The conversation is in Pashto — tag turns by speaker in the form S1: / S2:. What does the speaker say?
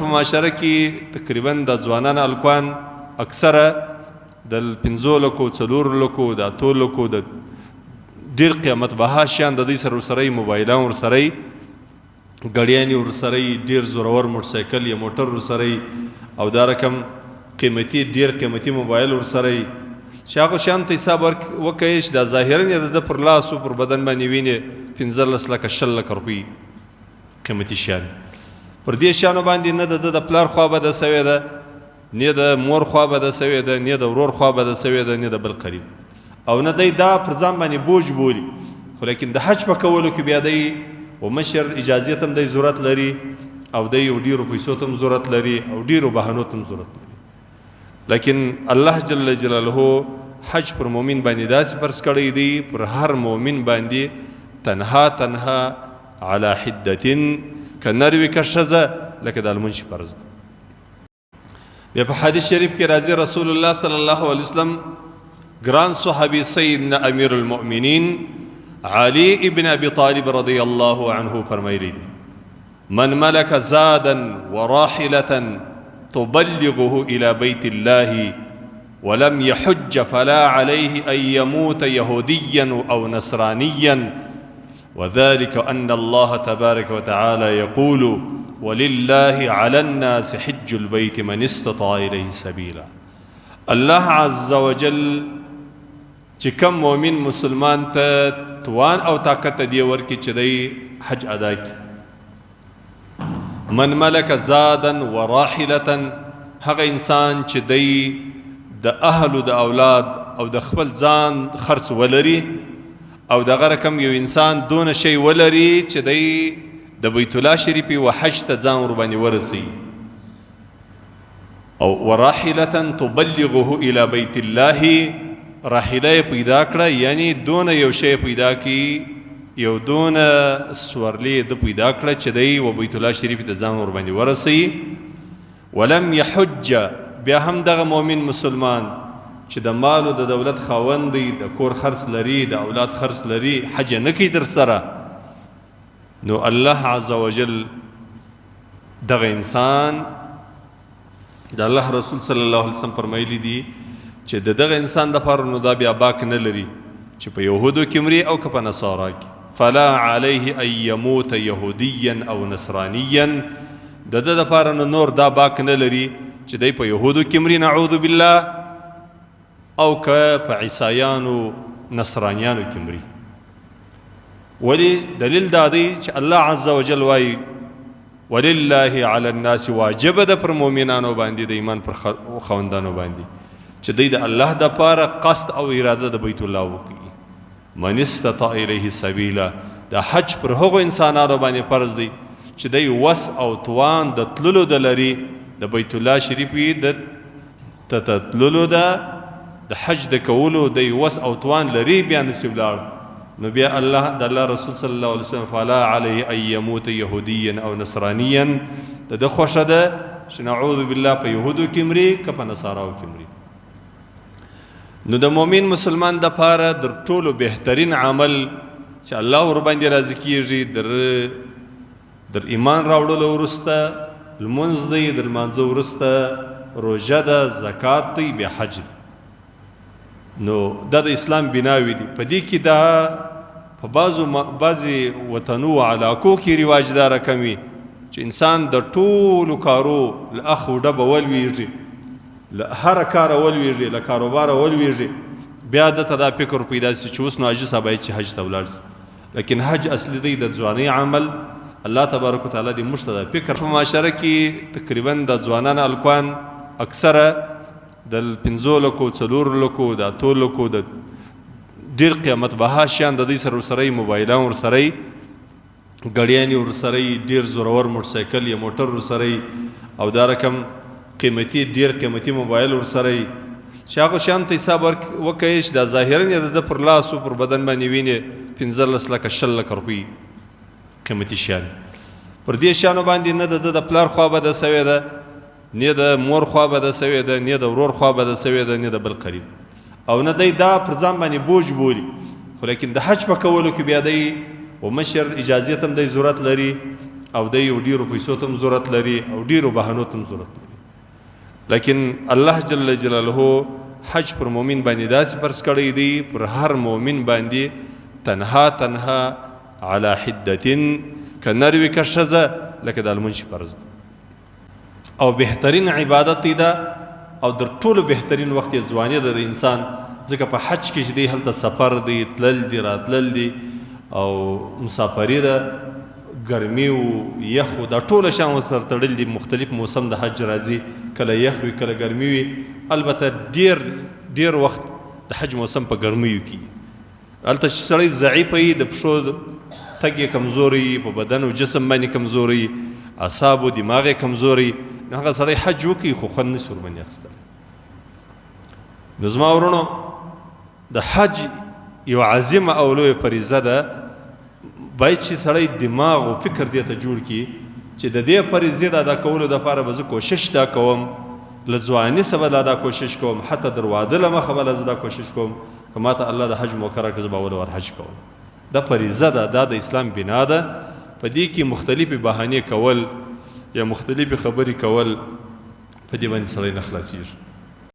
S1: په معاشره کې تقریبا د ځوانان الکوان اکثره د 5 لکو 4 لکو د 8 لکو د ډیر قیمت بها شیان د دوی سره ورسره موبایلان ورسره ګړیانې ورسره ډیر زورور موټرسایکل یا موټر ورسره او دا رقم قیمتي ډیر قیمتي موبایل ورسره چې هغه شیان ته حساب وکړئ چې دا ظاهرا د پر لاس او پر بدن باندې وینې 15 لکه 20 لکه روپۍ قیمتي شیان پر دې شیانو باندې نه د پلار خوا به د سوی ده نه د مور خوا به د سوی ده نه د ورور خوا به د سوی ده نه د بل قریب او نه دی دا پر ځان باندې بوج بولي خو لیکن د حج په کولو کې بیا دی و مشر اجازه تم دی ضرورت لري او دی ډیرو پیسو تم ضرورت لري او ډیرو بهانو تم ضرورت لري لیکن الله جل جلاله حج پر مؤمن باندې داسې فرض کړی دی پر هر مؤمن باندې تنها على حدة کنروی که شزه لکه د المنشي فرض ده بیا په حدیث شریف کې راځي رسول الله صلی الله علیه وسلم ګران صحابي سیدنا امیر المؤمنین علی ابن ابي طالب رضی الله عنه فرمایلی دي من ملك زادا وراحلة تبلغه الى بيت الله ولم يحج فلا عليه ان يموت يهوديا او نصرانيا وذلك أن الله تبارك وتعالى يقول ولله على الناس حج البيت من استطاع إليه سبيلا الله عز وجل چې کوم مؤمن مسلمان ته توان او طاقت دی ورکی چې دی حج ادا کی من ملک زادا وراحلة هغه انسان چې دی د اهل د اولاد او د خپل ځان خرڅ ولري او دغه رقم یو انسان دون شی ولري چې دی د بیت الله شریف او حج ته ځان ور باندې ورسي او وراحله تبلغه الى بیت الله راحله پیدا کړه یعنی دون یو شی پیدا کی یو دون سورلی د پیدا کړه چې دی و بیت الله شریف ته ځان ور باندې ورسي ولم يحج بیا هم دغه مؤمن مسلمان چې د مال او د دولت خاوند دی د کور خرڅ لري د اولاد خرڅ لري حج نه کوي در سره نو الله عز وجل دغه انسان د الله رسول صلی الله علیه وسلم فرمایلی دي چې دغه انسان د پر نو دا بیا باک نه لري چې په يهودو کې مري او په نصارا کې فلا عليه ان يموت يهوديا او نصرانيا د پر نور دا باک نه لري چې دی په يهودو کې مري نعوذ بالله او که په عیسایانو نصرانیانو کې مري ولی دلیل دا دی چې الله عز وجل وایي ولله علی الناس واجب ده پر مؤمنانو باندې د ایمان پر خوندانو باندې چې دوی د الله د پاره قصد او اراده د بیت الله وکړي من استطاع الیه سبیلا د حج پر هغو انسانانو باندې فرض دی چې دوی وس او توان د تللو د لري د بیت الله شریفي د تتللو د حج د کولو د وس او توان لري بیا نصیب لاړ نو بیا الله د الله رسول صلی الله علیه وسلم فلا علیه ان يموت يهوديا او نصرانيا د خوښه ده چې نعوذ بالله په يهودو کې مري که په نصاراو کې مري نو د مؤمن مسلمان د پاره در ټولو بهترین عمل چې الله ور باندې راضي کیږي در ایمان راوړلو وروسته لمونځ دی در لمانځه وروسته روژه ده زکات دی بیا حج دی نو دا د اسلام بناوی دی په دې کې دا په بعضی وطنو و علاقو کې رواج دا رقمي چې انسان د ټولو کارو له اخ و ډبه ولویږي له هر کاره ولویږي له کاروباره ولویږي بیا دته دا فکر پیدا شي چې اوس نو حاجي صاحب چې حج ته ولاړ شي لیکن حج اصلي دی د ځوانۍ عمل الله تبارک وتعالی دې موږ ته دا فکر په معاشره کې تقریبا د ځوانان الکوان اکثره د 5 لکو 4 لکو د 8 لکو د ډیر قیمت بها شیان د دوی سره ورسره موبایلان ورسره ګړیانې ورسره ډیر زورور موټرسایکل یا موټر ورسره او دا رقم قیمتي ډیر قیمتي موبایل ورسره چې هغه شیان ته حساب وکړئ چې دا ظاهرا د پر لاس او پر بدن باندې وینې 15 لکه 20 لکه روپۍ قیمتي شیان پر دې شیانو باندې نه د پلار خوا به د سوی ده نه د مور خوا به د سوی ده نه د ورور خوا به د سوی ده نه د بل قریب او نه دی دا پر ځان باندې بوج بولي خو لیکن د حج په کولو کې بیا دی و مشر اجازه تم دی ضرورت لري او دی یو ډیرو پیسو ته هم ضرورت لري او ډیرو بهانو ته هم ضرورت لري. لیکن الله جل جلاله حج پر مؤمن باندې داسې فرض کړی دی، پر هر مؤمن باندې تنها تنها علی حدتن که نر وي که ښځه لکه د لمونځ فرض ده. او بهترین عبادت دی ده او در ټولو بهترین وخت یې ځواني ده د انسان، ځکه په حج کې چې دی هلته سفر دی، تلل دی راتلل دی او مسافري ده، ګرمي و یخ و دا ټوله شیان ورسره تړلي دي. مختلف موسم د حج راځي، کله یخ وي کله ګرمي وي. البته ډیر وخت د حج موسم په ګرمیو کې هلته چې سړی ضعیف وي، د پښو تګ یې کمزوري، په بدن او جسم باندې کمزوري، اعصاب و دماغ یې کمزوري، نو هغه سړی حج وکړي خو خوند نشي ورباندې اخیستلی. نو زما ورونو د حج یو عظیمه او لویه فریضه ده، باید چې سړی دماغ او فکر دې ته جوړ کړي چې د دې فریضې د ادا کولو دپاره به زه کوشش دا کوم، له ځواني څخه به دا کوشش کوم، حتی در واده له مخه به زه دا کوشش کوم که ما ته الله د حج مقرر کړي زه به اول حج کوم. دا فریضه ده، دا د اسلام بنا ده. په دې کې مختلفې بهانې کول یا مختلفې خبرې کول په دې باندې سړی نه خلاصېږي.